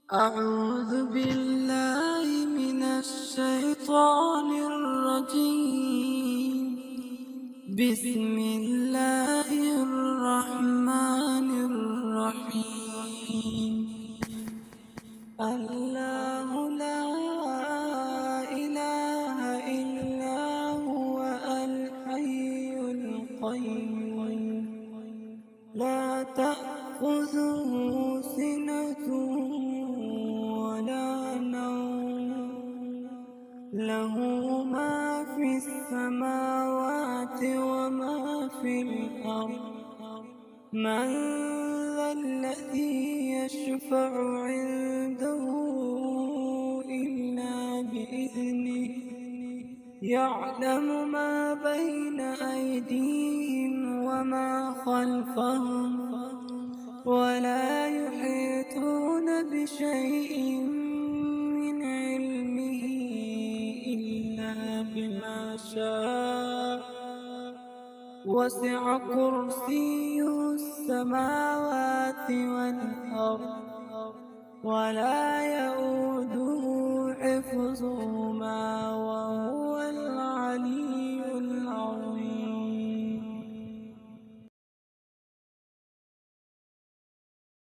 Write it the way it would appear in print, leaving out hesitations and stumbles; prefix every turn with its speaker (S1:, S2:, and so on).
S1: أعوذ بالله من الشيطان الرجيم. بسم الله الرحمن الرحيم. الله لا إله إلا هو الحي القيوم لا تأخذه سنة ولا نوم له ما في السماوات وما في الأرض من ذا الذي يشفع عنده إلا بإذنه يعلم ما بين أيديهم وما خلفهم ولا يحيطون بشيء من علمه إلا بما شاء وسع كرسيه السماوات والأرض ولا يئوده حفظهما وهو